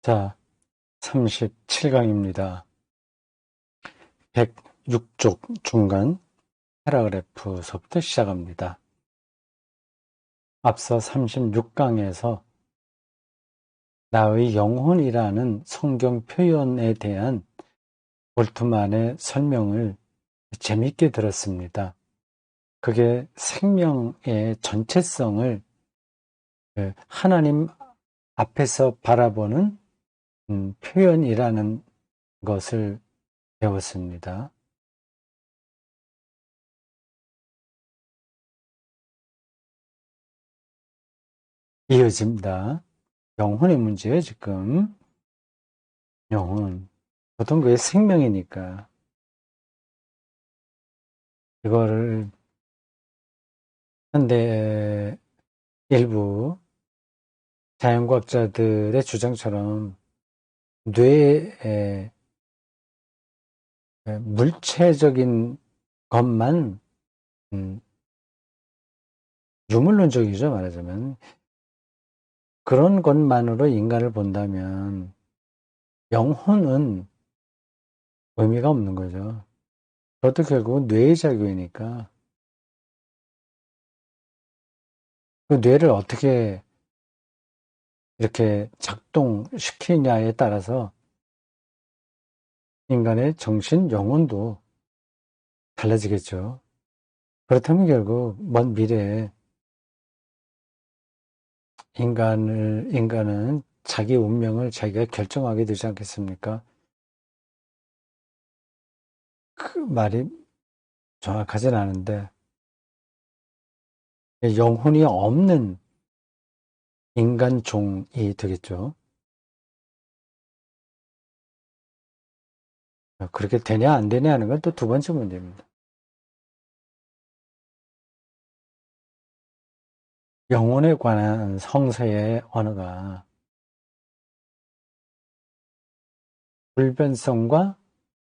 자, 37강입니다. 106쪽 중간 패러그래프서부터 시작합니다. 앞서 36강에서 나의 영혼이라는 성경 표현에 대한 볼트만의 설명을 재미있게 들었습니다. 그게 생명의 전체성을 하나님 앞에서 바라보는 표현이라는 것을 배웠습니다. 이어집니다. 영혼의 문제예요, 지금. 영혼. 보통 그게 생명이니까. 이거를, 현대 일부 자연과학자들의 주장처럼 뇌의 물체적인 것만, 음, 유물론적이죠, 말하자면. 그런 것만으로 인간을 본다면 영혼은 의미가 없는 거죠. 그것도 결국은 뇌의 작용이니까 그 뇌를 어떻게 이렇게 작동시키냐에 따라서 인간의 정신, 영혼도 달라지겠죠. 그렇다면 결국 먼 미래에 인간은 자기 운명을 자기가 결정하게 되지 않겠습니까? 그 말이 정확하진 않은데, 영혼이 없는 인간종이 되겠죠. 그렇게 되냐 안 되냐 하는 건 또 두 번째 문제입니다. 영혼에 관한 성서의 언어가 불변성과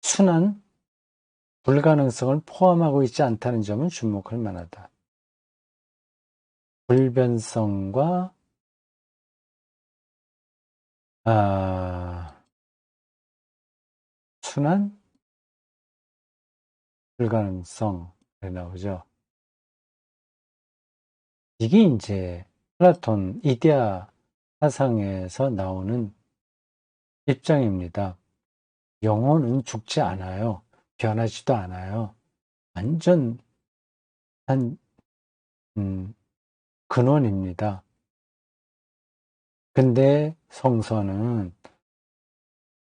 순환, 불가능성을 포함하고 있지 않다는 점은 주목할 만하다. 불변성과 순환, 불가능성 나오죠. 이게 이제 플라톤 이데아 사상에서 나오는 입장입니다. 영혼은 죽지 않아요. 변하지도 않아요. 완전 한 근원입니다. 근데 성서는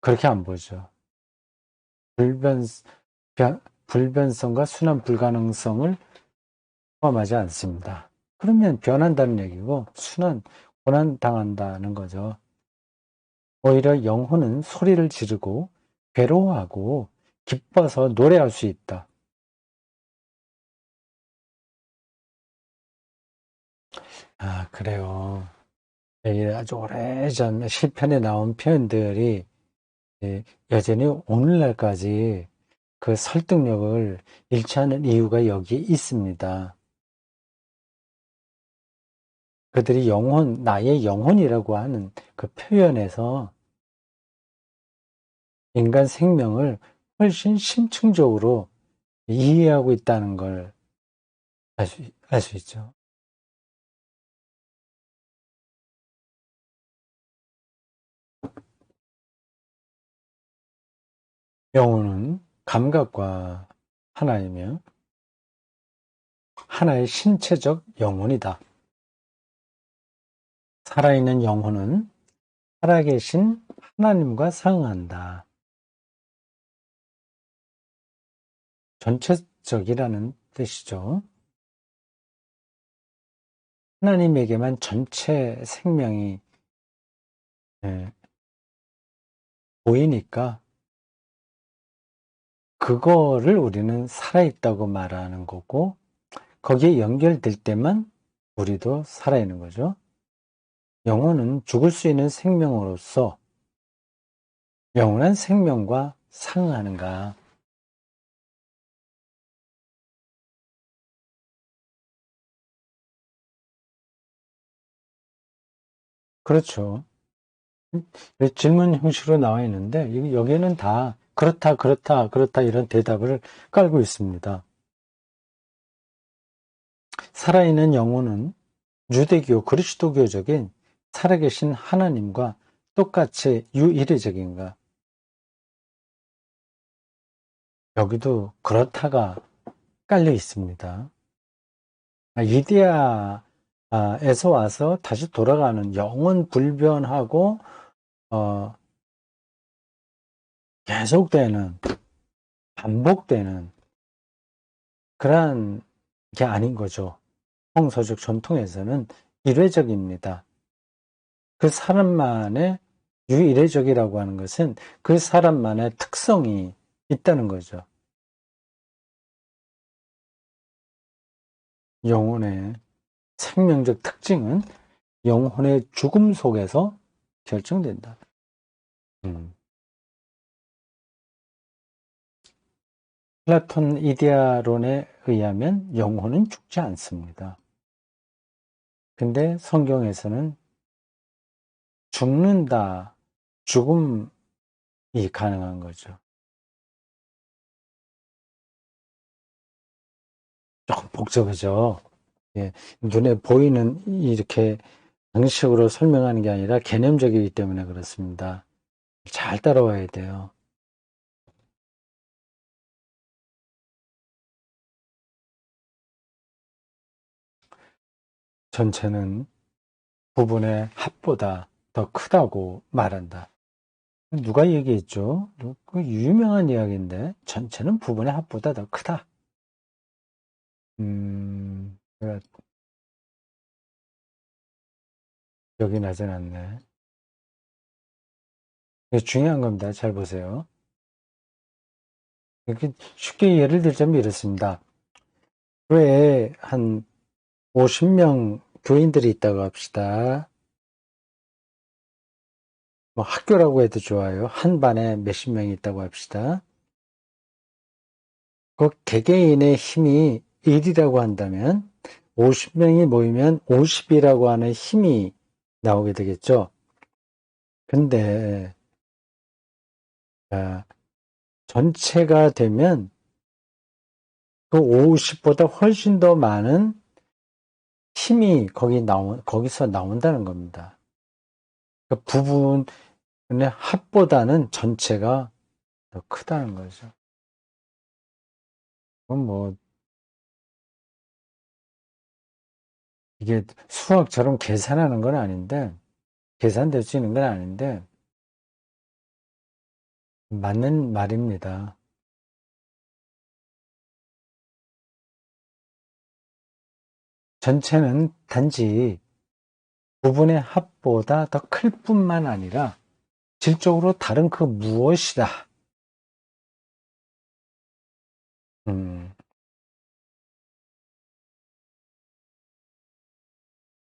그렇게 안 보죠. 불변, 불변성과 순환 불가능성을 포함하지 않습니다. 그러면 변한다는 얘기고 고난당한다는 거죠. 오히려 영혼은 소리를 지르고 괴로워하고 기뻐서 노래할 수 있다. 그래요. 아주 오래전 시편에 나온 표현들이 여전히 오늘날까지 그 설득력을 잃지 않은 이유가 여기에 있습니다. 그들이 나의 영혼이라고 하는 그 표현에서 인간 생명을 훨씬 심층적으로 이해하고 있다는 걸 알 수 있죠. 영혼은 감각과 하나이며 하나의 신체적 영혼이다. 살아있는 영혼은 살아계신 하나님과 상응한다. 전체적이라는 뜻이죠. 하나님에게만 전체 생명이 예, 보이니까 그거를 우리는 살아있다고 말하는 거고 거기에 연결될 때만 우리도 살아있는 거죠. 영혼은 죽을 수 있는 생명으로서 영원한 생명과 상응하는가. 그렇죠. 질문 형식으로 나와 있는데 여기에는 다 그렇다, 그렇다, 그렇다 이런 대답을 깔고 있습니다. 살아있는 영혼은 유대교, 그리스도교적인 살아계신 하나님과 똑같이 유일해적인가? 여기도 그렇다가 깔려 있습니다. 이데아에서 와서 다시 돌아가는 영원 불변하고 계속되는 반복되는 그러한 게 아닌 거죠. 홍서적 전통에서는 일회적입니다. 그 사람만의 유일회적이라고 하는 것은 그 사람만의 특성이 있다는 거죠. 영혼의 생명적 특징은 영혼의 죽음 속에서 결정된다. 플라톤 이데아론에 의하면 영혼은 죽지 않습니다. 근데 성경에서는 죽는다, 죽음이 가능한 거죠. 조금 복잡하죠. 예, 눈에 보이는 이렇게 방식으로 설명하는 게 아니라 개념적이기 때문에 그렇습니다. 잘 따라와야 돼요. 전체는 부분의 합보다 더 크다고 말한다. 누가 얘기했죠? 그 유명한 이야기인데 전체는 부분의 합보다 더 크다. 제가 기억이 나진 않네. 이게 중요한 겁니다. 잘 보세요. 이렇게 쉽게 예를 들자면 이렇습니다. 교회에 한 50명 교인들이 있다고 합시다. 뭐 학교라고 해도 좋아요. 한 반에 몇십 명이 있다고 합시다. 그 개개인의 힘이 1이라고 한다면 50명이 모이면 50이라고 하는 힘이 나오게 되겠죠. 근데 전체가 되면 그 50보다 훨씬 더 많은 힘이 거기서 나온다는 겁니다. 그 부분의 합보다는 전체가 더 크다는 거죠. 그건 뭐, 이게 수학처럼 계산하는 건 아닌데, 계산될 수 있는 건 아닌데, 맞는 말입니다. 전체는 단지 부분의 합보다 더 클 뿐만 아니라 질적으로 다른 그 무엇이다. 음,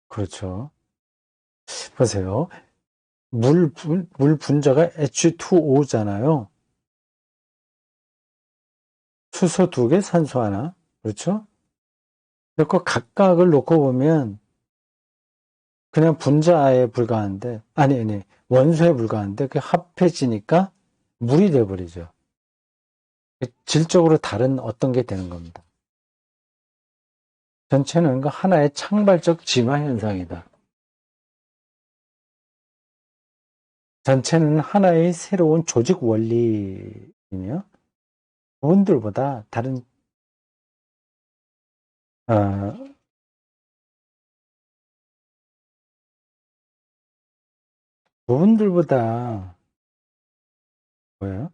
그렇죠. 보세요. 물 분자가 H2O잖아요. 수소 2개, 산소 하나. 그렇죠? 그 각각을 놓고 보면 그냥 분자에 불과한데, 아니, 원소에 불과한데, 그 합해지니까 물이 돼버리죠. 질적으로 다른 어떤 게 되는 겁니다. 전체는 그 하나의 창발적 진화 현상이다. 전체는 하나의 새로운 조직 원리이며, 부분들보다 다른, 어, 부분들보다, 뭐예요?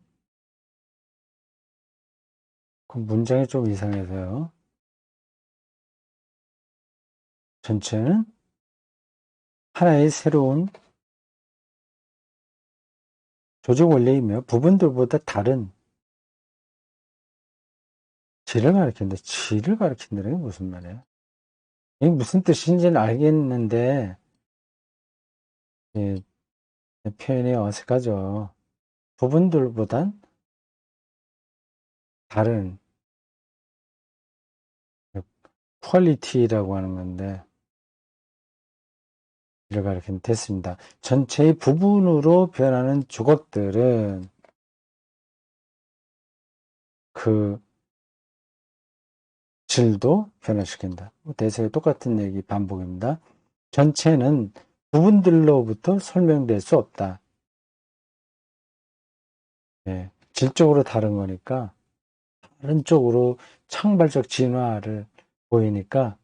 그 문장이 좀 이상해서요. 전체는 하나의 새로운 조직 원리이며, 부분들보다 다른 질을 가리킨다. 질을 가리킨다는 게 무슨 말이에요? 이게 무슨 뜻인지는 알겠는데, 예, 표현이 어색하죠. 부분들보단 다른 퀄리티라고 하는 건데, 이렇게 됐습니다. 전체의 부분으로 변하는 조각들은 그 질도 변화시킨다. 대세의 똑같은 얘기 반복입니다. 전체는 부분들로부터 설명될 수 없다. 예, 질적으로 다른 거니까 다른 쪽으로 창발적 진화를 보이니까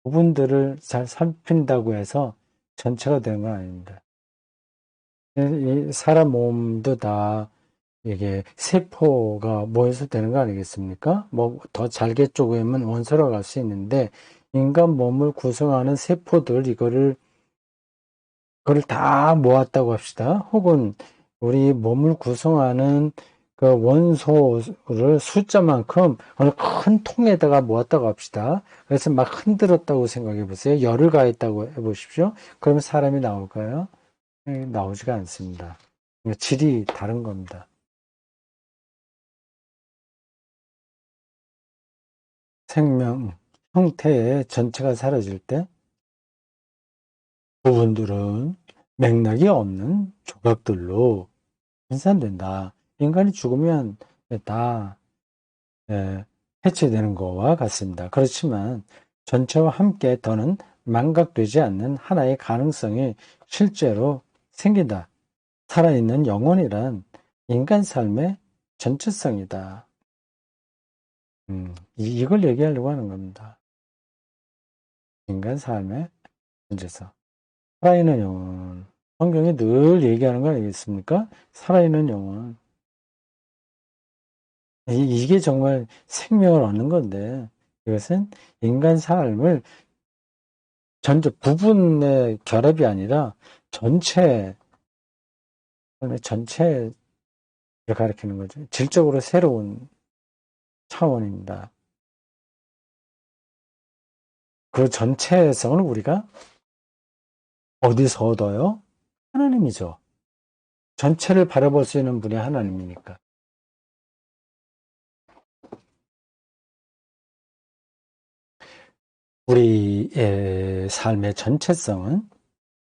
부분들을 잘 살핀다고 해서 전체가 되는 건 아닙니다. 이 사람 몸도 다 이게 세포가 모여서 되는 거 아니겠습니까? 뭐 더 잘게 쪼개면 원소로 갈 수 있는데 인간 몸을 구성하는 세포들 그걸 다 모았다고 합시다. 혹은 우리 몸을 구성하는 그 원소를 숫자만큼 어느 큰 통에다가 모았다고 합시다. 그래서 막 흔들었다고 생각해 보세요. 열을 가했다고 해 보십시오. 그러면 사람이 나올까요? 나오지가 않습니다. 질이 다른 겁니다. 생명 형태의 전체가 사라질 때 부분들은 맥락이 없는 조각들로 분산된다. 인간이 죽으면 다 해체되는 것과 같습니다. 그렇지만 전체와 함께 더는 망각되지 않는 하나의 가능성이 실제로 생긴다. 살아있는 영혼이란 인간 삶의 전체성이다. 이걸 얘기하려고 하는 겁니다. 인간 삶의 전체성. 살아있는 영혼. 성경이 늘 얘기하는 거 아니겠습니까? 살아있는 영혼. 이게 정말 생명을 얻는 건데, 이것은 인간 삶을 부분의 결합이 아니라 전체를 가리키는 거죠. 질적으로 새로운 차원입니다. 그 전체성을 우리가 어디서 얻어요? 하나님이죠. 전체를 바라볼 수 있는 분이 하나님이니까. 우리의 삶의 전체성은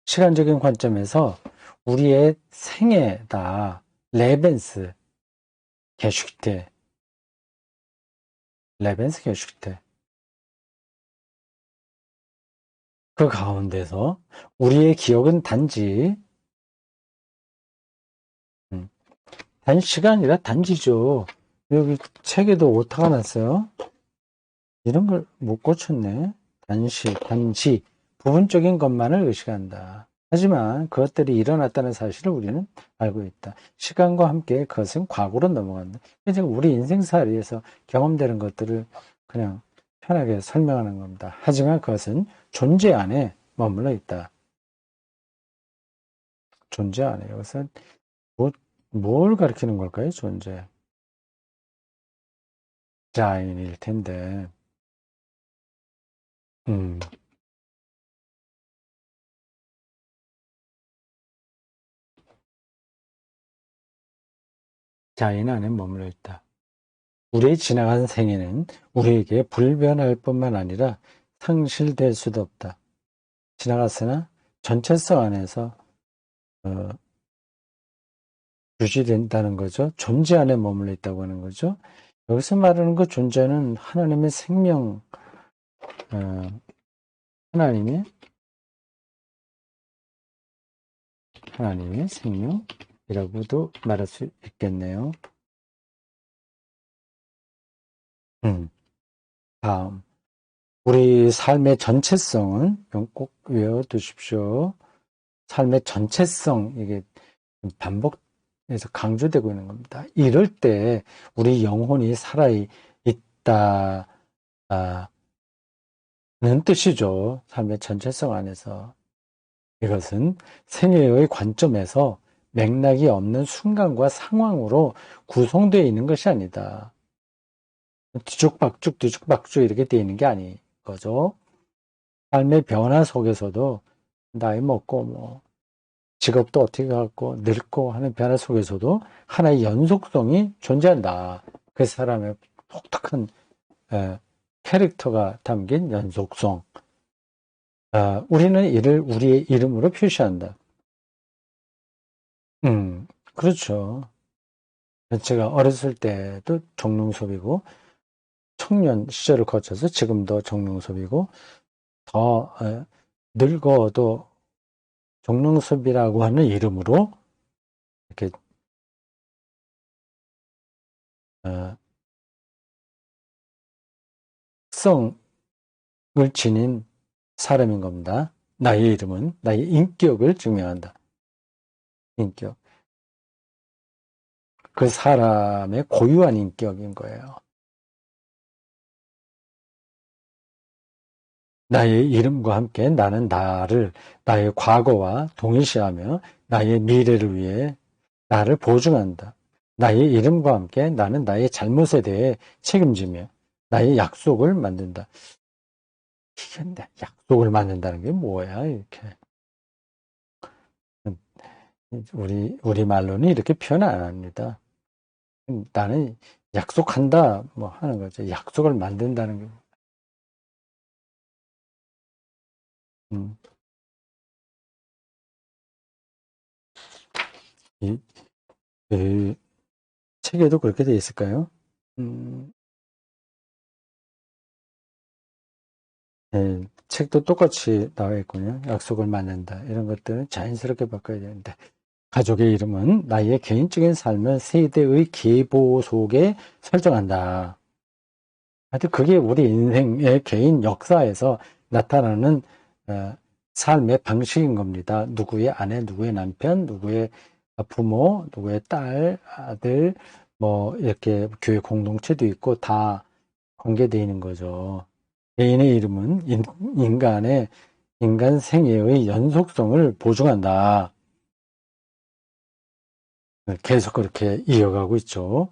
시간적인 관점에서 우리의 생애다. 레벤스 게슈테. 레벤스 게슈테. 그 가운데서 우리의 기억은 단지 단시가 아니라 단지죠. 여기 책에도 오타가 났어요. 이런 걸 못 고쳤네. 단지, 부분적인 것만을 의식한다. 하지만 그것들이 일어났다는 사실을 우리는 알고 있다. 시간과 함께 그것은 과거로 넘어간다. 이제 우리 인생살이에서 경험되는 것들을 그냥 편하게 설명하는 겁니다. 하지만 그것은 존재 안에 머물러 있다. 존재 안에. 여기서 뭘 가리키는 걸까요? 존재. 자인일 텐데. 음. 자인 안에 머물러 있다. 우리의 지나간 생애는 우리에게 불변할 뿐만 아니라 상실될 수도 없다. 지나갔으나 전체성 안에서 유지된다는 거죠. 존재 안에 머물러 있다고 하는 거죠. 여기서 말하는 그 존재는 하나님의 생명, 어, 하나님의 생명이라고도 말할 수 있겠네요. 다음. 우리 삶의 전체성은 꼭 외워두십시오. 삶의 전체성, 이게 반복해서 강조되고 있는 겁니다. 이럴 때 우리 영혼이 살아있다는 뜻이죠. 삶의 전체성 안에서. 이것은 생애의 관점에서 맥락이 없는 순간과 상황으로 구성되어 있는 것이 아니다. 뒤죽박죽 이렇게 되어 있는 게 아닌 거죠. 삶의 변화 속에서도 나이 먹고 뭐 직업도 어떻게 갖고 늙고 하는 변화 속에서도 하나의 연속성이 존재한다. 그 사람의 독특한 캐릭터가 담긴 연속성. 우리는 이를 우리의 이름으로 표시한다. 그렇죠. 제가 어렸을 때도 정릉섭이고, 청년 시절을 거쳐서 지금도 정릉섭이고, 더 늙어도 정릉섭이라고 하는 이름으로 이렇게 어, 특성을 지닌 사람인 겁니다. 나의 이름은 나의 인격을 증명한다. 인격. 그 사람의 고유한 인격인 거예요. 나의 이름과 함께 나는 나의 과거와 동일시하며 나의 미래를 위해 나를 보증한다. 나의 이름과 함께 나는 나의 잘못에 대해 책임지며 나의 약속을 만든다. 이게 약속을 만든다는 게 뭐야, 이렇게. 우리 말로는 이렇게 표현 안 합니다. 나는 약속한다, 뭐 하는 거죠. 약속을 만든다는 게. 음, 이, 이 책에도 그렇게 돼 있을까요? 음, 책도 똑같이 나와 있군요. 약속을 만든다. 이런 것들은 자연스럽게 바꿔야 되는데. 가족의 이름은 나의 개인적인 삶을 세대의 계보 속에 설정한다. 하여튼 그게 우리 인생의 개인 역사에서 나타나는 어, 삶의 방식인 겁니다. 누구의 아내, 누구의 남편, 누구의 부모, 누구의 딸, 아들, 뭐 이렇게 교회 공동체도 있고 다 관계되어 있는 거죠. 개인의 이름은 인간 생애의 연속성을 보증한다. 계속 그렇게 이어가고 있죠.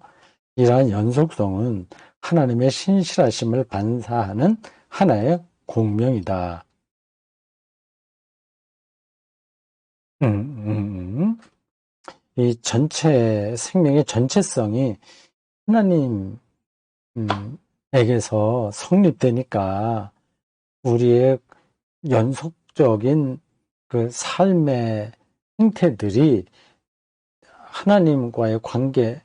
이러한 연속성은 하나님의 신실하심을 반사하는 하나의 공명이다. 음, 음, 음. 이 생명의 전체성이 하나님에게서 성립되니까 우리의 연속적인 그 삶의 행태들이 하나님과의 관계,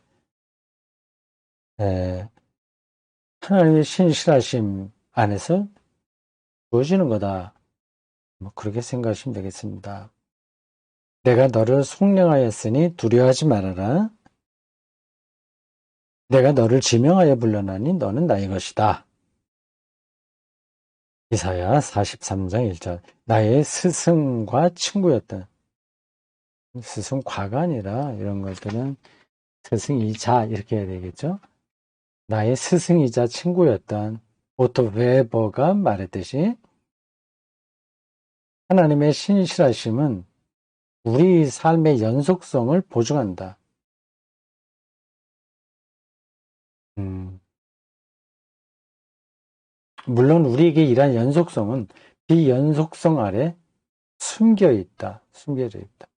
하나님의 신실하심 안에서 주어지는 거다. 뭐 그렇게 생각하시면 되겠습니다. 내가 너를 속량하였으니 두려워하지 말아라. 내가 너를 지명하여 불러나니 너는 나의 것이다. 이사야 43장 1절. 나의 스승과 친구였던, 스승과가 아니라 이런 것들은 스승이자 이렇게 해야 되겠죠. 나의 스승이자 친구였던 오토 웨버가 말했듯이 하나님의 신실하심은 우리 삶의 연속성을 보증한다. 음, 물론 우리에게 이러한 연속성은 비연속성 아래 숨겨 있다. 숨겨져 있다.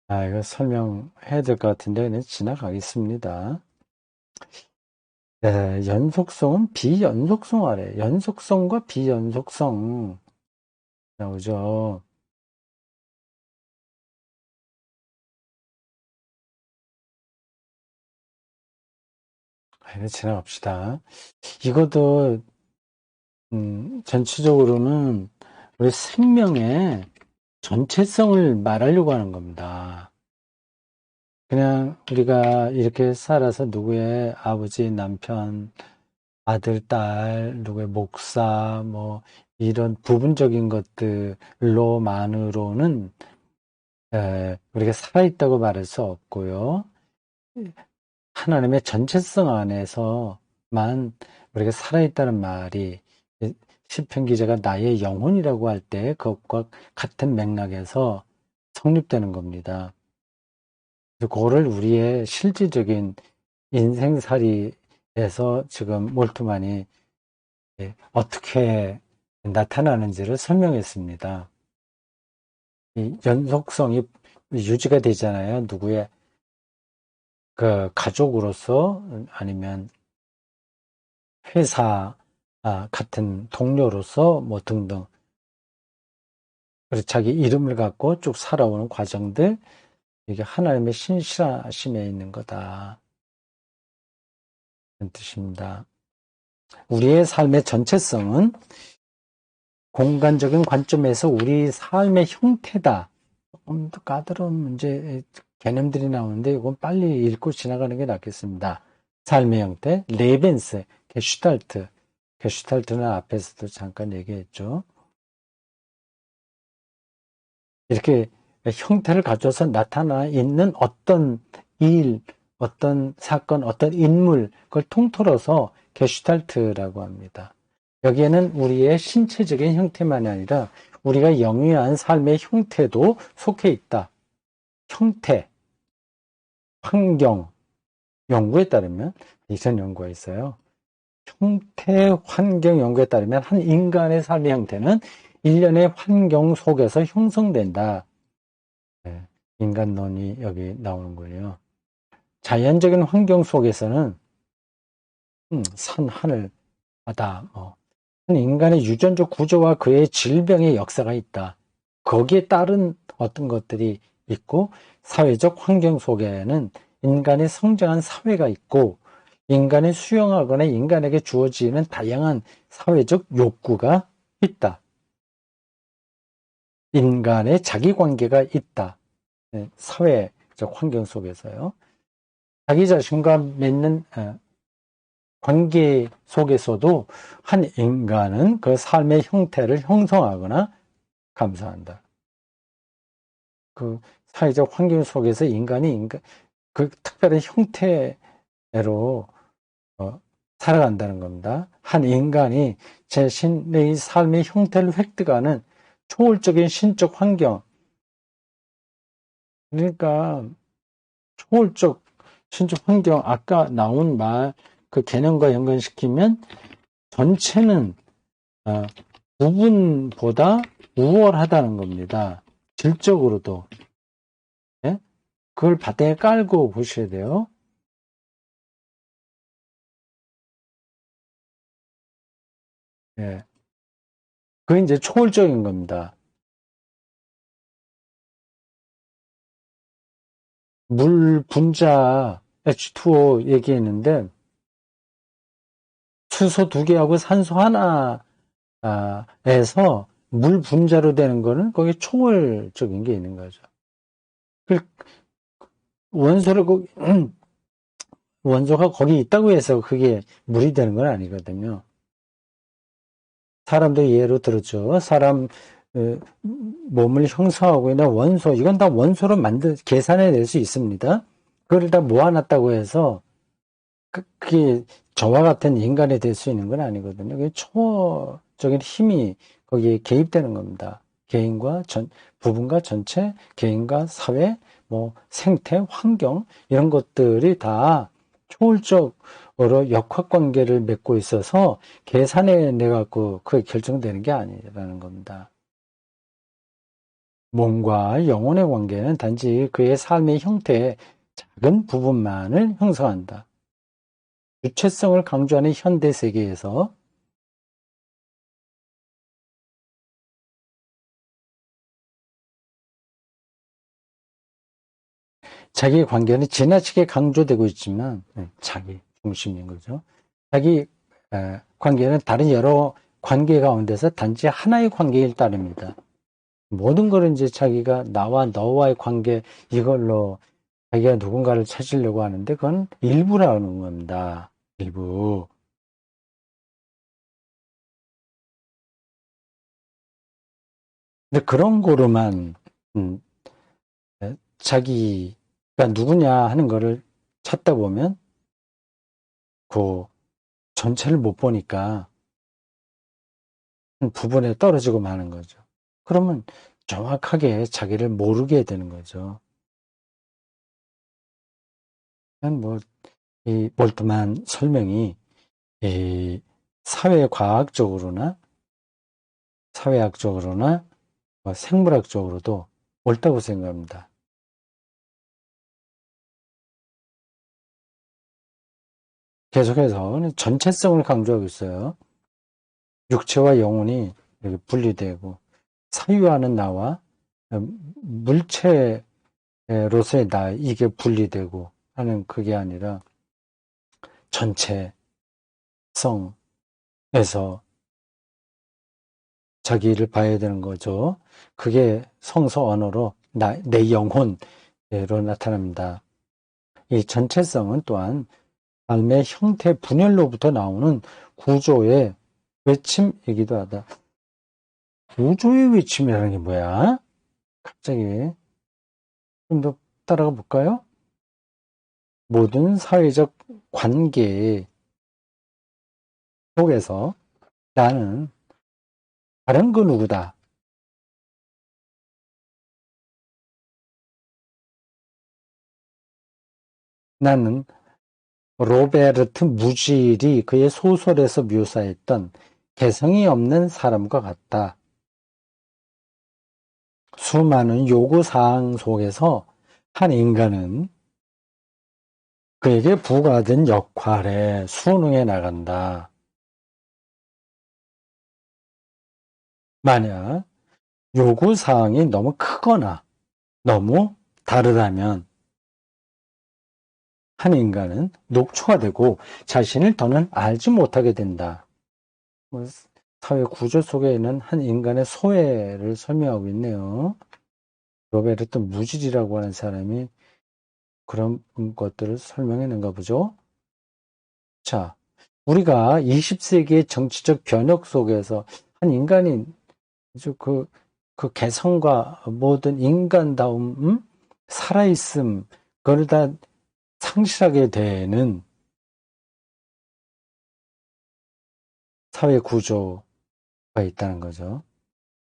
이거 설명해야 될 것 같은데 그냥 지나가겠습니다. 연속성은 비연속성 아래 연속성과 비연속성 나오죠. 이거 지나갑시다. 이것도 전체적으로는 우리 생명의 전체성을 말하려고 하는 겁니다. 그냥 우리가 이렇게 살아서 누구의 아버지, 남편, 아들, 딸, 누구의 목사, 뭐, 이런 부분적인 것들로만으로는, 우리가 살아있다고 말할 수 없고요. 하나님의 전체성 안에서만 우리가 살아있다는 말이, 시편 기자가 나의 영혼이라고 할 때 그것과 같은 맥락에서 성립되는 겁니다. 그거를 우리의 실질적인 인생살이에서 지금 몰트만이 어떻게 나타나는지를 설명했습니다. 이 연속성이 유지가 되잖아요. 누구의 그 가족으로서 아니면 회사 같은 동료로서 뭐 등등. 그래서 자기 이름을 갖고 쭉 살아오는 과정들, 이게 하나님의 신실하심에 있는 거다. 그런 뜻입니다. 우리의 삶의 전체성은 공간적인 관점에서 우리 삶의 형태다. 조금 더 까다로운 문제, 개념들이 나오는데 이건 빨리 읽고 지나가는 게 낫겠습니다. 삶의 형태, 레벤스, 게슈탈트. 게슈탈트는 앞에서도 잠깐 얘기했죠. 이렇게 형태를 가져서 나타나 있는 어떤 일, 어떤 사건, 어떤 인물, 그걸 통틀어서 게슈탈트라고 합니다. 여기에는 우리의 신체적인 형태만이 아니라 우리가 영위한 삶의 형태도 속해 있다. 형태, 환경, 연구에 따르면, 이전 연구가 있어요. 형태, 환경 연구에 따르면 한 인간의 삶의 형태는 일련의 환경 속에서 형성된다. 네, 인간론이 여기 나오는 거예요. 자연적인 환경 속에서는 산, 하늘, 바다, 한 인간의 유전적 구조와 그의 질병의 역사가 있다. 거기에 따른 어떤 것들이 있고 사회적 환경 속에는 인간이 성장한 사회가 있고 인간이 수용하거나 인간에게 주어지는 다양한 사회적 욕구가 있다. 인간의 자기관계가 있다. 사회적 환경 속에서요. 자기 자신과 맺는 관계 속에서도 한 인간은 그 삶의 형태를 형성하거나 감사한다. 그 사회적 환경 속에서 인간이 그 특별한 형태로 살아간다는 겁니다. 한 인간이 자신의 삶의 형태를 획득하는 초월적인 신적 환경. 그러니까 초월적 신적 환경, 아까 나온 그 개념과 연관시키면 전체는 부분보다 우월하다는 겁니다. 질적으로도. 예? 그걸 바닥에 깔고 보셔야 돼요. 예. 그게 이제 초월적인 겁니다. 물 분자 H2O 얘기했는데 수소 2개하고 산소 하나에서 물 분자로 되는 거는 거기에 초월적인 게 있는 거죠. 원소를 원소가 거기 있다고 해서 그게 물이 되는 건 아니거든요. 사람도 예로 들었죠. 사람 몸을 형성하고 있는 원소, 이건 다 원소로 계산해낼 수 있습니다. 그걸 다 모아놨다고 해서 그게 저와 같은 인간이 될 수 있는 건 아니거든요. 그게 초적인 힘이 거기에 개입되는 겁니다. 개인과 부분과 전체, 개인과 사회, 뭐 생태, 환경 이런 것들이 다 초월적으로 역학관계를 맺고 있어서 계산해 갖고 그게 결정되는 게 아니라는 겁니다. 몸과 영혼의 관계는 단지 그의 삶의 형태의 작은 부분만을 형성한다. 주체성을 강조하는 현대 세계에서 자기 관계는 지나치게 강조되고 있지만 자기 중심인 거죠. 자기 관계는 다른 여러 관계 가운데서 단지 하나의 관계일 따릅니다. 모든 걸 이제 자기가 나와 너와의 관계 이걸로 자기가 누군가를 찾으려고 하는데 그건 일부라는 겁니다. 일부. 근데 그런 거로만 음, 자기가 누구냐 하는 거를 찾다 보면 그 전체를 못 보니까 한 부분에 떨어지고 마는 거죠. 그러면 정확하게 자기를 모르게 되는 거죠. 그냥 뭐, 이 몰두만 설명이 이 사회학적으로나 뭐 생물학적으로도 옳다고 생각합니다. 계속해서 전체성을 강조하고 있어요. 육체와 영혼이 이렇게 분리되고, 사유하는 나와 물체로서의 나, 이게 분리되고 하는 그게 아니라 전체성에서 자기를 봐야 되는 거죠. 그게 성서 언어로 내 영혼으로 나타납니다. 이 전체성은 또한 삶의 형태 분열로부터 나오는 구조의 외침이기도 하다. 구조의 외침이라는 게 뭐야? 갑자기 좀 더 따라가 볼까요? 모든 사회적 관계 속에서 나는 다른 그 누구다. 나는 로베르트 무질이 그의 소설에서 묘사했던 개성이 없는 사람과 같다. 수많은 요구사항 속에서 한 인간은 그에게 부과된 역할에 순응해 나간다. 만약 요구사항이 너무 크거나 너무 다르다면 한 인간은 녹초가 되고 자신을 더는 알지 못하게 된다. 사회 구조 속에 있는 한 인간의 소외를 설명하고 있네요. 로베르트 무질이라고 하는 사람이 그런 것들을 설명해낸가 보죠. 자, 우리가 20세기의 정치적 변혁 속에서 한 인간이 아주 그 개성과 모든 인간다움, 살아있음, 그걸 다 상실하게 되는 사회 구조가 있다는 거죠.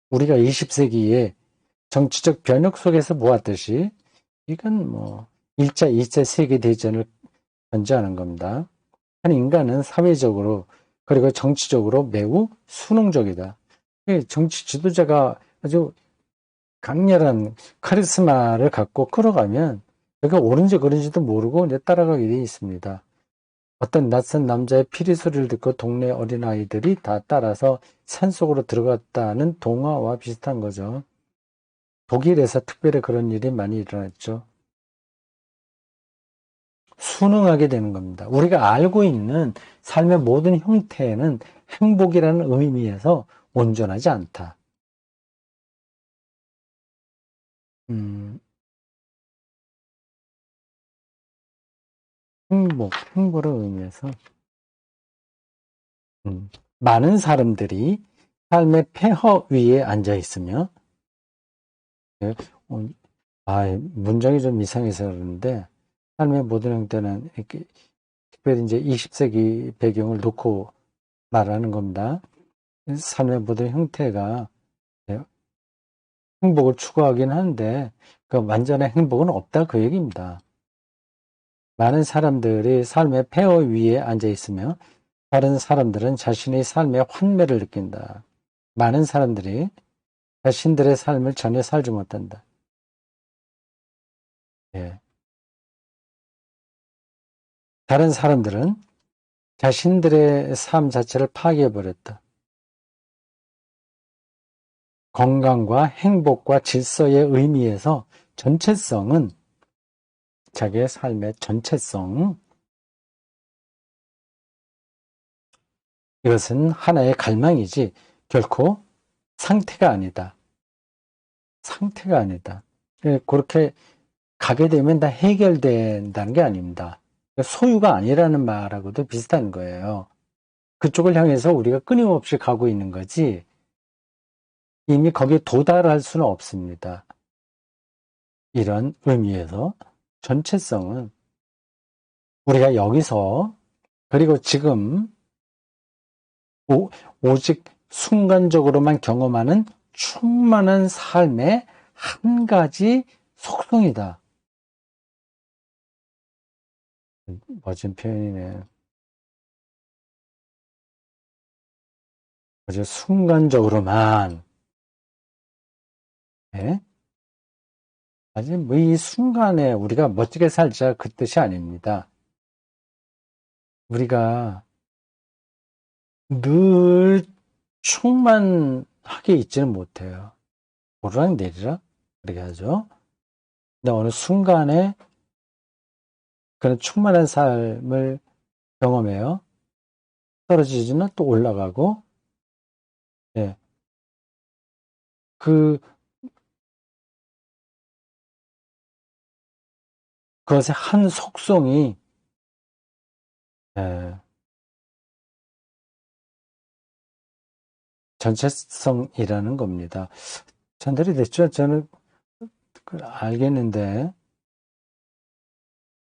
우리가 20세기에 정치적 변혁 속에서 보았듯이 이건 뭐 1차, 2차 세계대전을 전제하는 겁니다. 한 인간은 사회적으로 그리고 정치적으로 매우 수능적이다. 정치 지도자가 아주 강렬한 카리스마를 갖고 끌어가면 내가 옳은지 그른지도 모르고 내 따라가게 돼 있습니다. 어떤 낯선 남자의 피리 소리를 듣고 동네 어린아이들이 다 따라서 산속으로 들어갔다는 동화와 비슷한 거죠. 독일에서 특별히 그런 일이 많이 일어났죠. 순응하게 되는 겁니다. 우리가 알고 있는 삶의 모든 형태는 행복이라는 의미에서 온전하지 않다. 행복을 의미해서 많은 사람들이 삶의 폐허 위에 앉아 있으며 문장이 좀 이상해서 그러는데 삶의 모든 형태는 이렇게 특별히 이제 20세기 배경을 놓고 말하는 겁니다. 삶의 모든 형태가 행복을 추구하긴 하는데 그 완전한 행복은 없다 그 얘기입니다. 많은 사람들이 삶의 폐허 위에 앉아 있으며 다른 사람들은 자신의 삶의 환멸을 느낀다. 많은 사람들이 자신들의 삶을 전혀 살지 못한다. 예. 다른 사람들은 자신들의 삶 자체를 파괴해버렸다. 건강과 행복과 질서의 의미에서 전체성은 자기의 삶의 전체성, 이것은 하나의 갈망이지 결코 상태가 아니다. 상태가 아니다. 그렇게 가게 되면 다 해결된다는 게 아닙니다. 소유가 아니라는 말하고도 비슷한 거예요. 그쪽을 향해서 우리가 끊임없이 가고 있는 거지 이미 거기에 도달할 수는 없습니다. 이런 의미에서 전체성은 우리가 여기서 그리고 지금 오직 순간적으로만 경험하는 충만한 삶의 한 가지 속성이다. 멋진 표현이네. 아주 순간적으로만, 네? 아직 뭐 이 순간에 우리가 멋지게 살자 그 뜻이 아닙니다. 우리가 늘 충만하게 있지는 못해요. 오르락 내리락 그렇게 하죠. 근데 어느 순간에 그런 충만한 삶을 경험해요. 떨어지지는 또 올라가고, 예. 그, 그것의 한 속성이, 예, 전체성이라는 겁니다. 전달이 됐죠? 저는 알겠는데,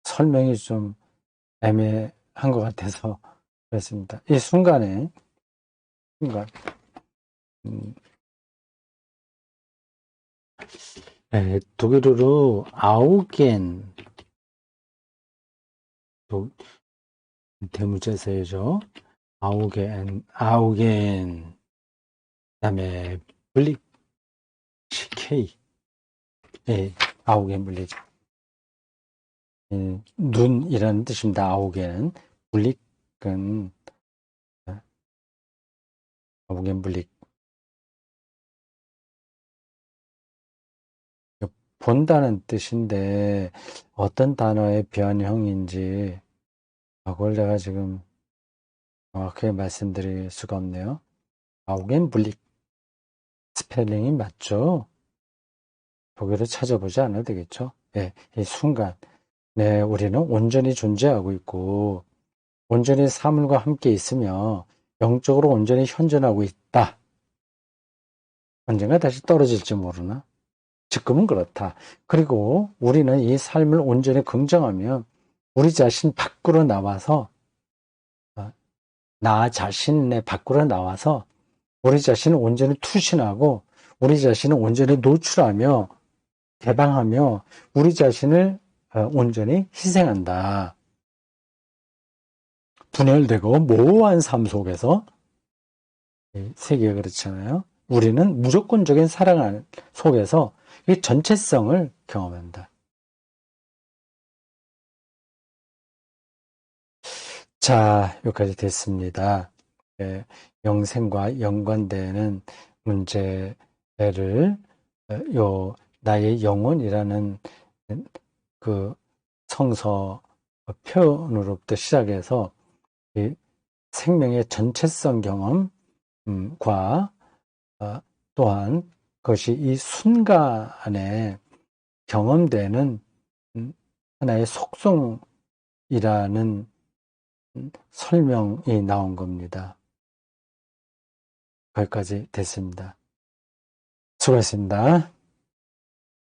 설명이 좀 애매한 것 같아서 그렇습니다. 이 순간, 음, 예, 독일어로 아우겐, 대문자세죠. 아우겐, 그다음에 블릭, CK, 예, 아우겐 블리죠. 예, 눈이라는 뜻입니다. 아우겐, 블릭은 아우겐 블릭. 본다는 뜻인데 어떤 단어의 변형인지 그걸 제가 지금 정확하게 말씀드릴 수가 없네요. 아우겐 블릭 스펠링이 맞죠? 독일어 찾아보지 않아도 되겠죠? 예, 이 순간, 네, 우리는 온전히 존재하고 있고 온전히 사물과 함께 있으며 영적으로 온전히 현존하고 있다. 언젠가 다시 떨어질지 모르나? 지금은 그렇다. 그리고 우리는 이 삶을 온전히 긍정하면 우리 자신 밖으로 나와서 나 자신의 밖으로 나와서 우리 자신을 온전히 투신하고 우리 자신을 온전히 노출하며 개방하며 우리 자신을 온전히 희생한다. 분열되고 모호한 삶 속에서 세계가 그렇잖아요. 우리는 무조건적인 사랑 속에서 이 전체성을 경험한다. 자, 여기까지 됐습니다. 영생과 연관되는 문제를 나의 영혼이라는 그 성서 표현으로부터 시작해서 이 생명의 전체성 경험과 또한 그것이 이 순간에 경험되는 하나의 속성이라는 설명이 나온 겁니다. 거기까지 됐습니다. 수고하셨습니다.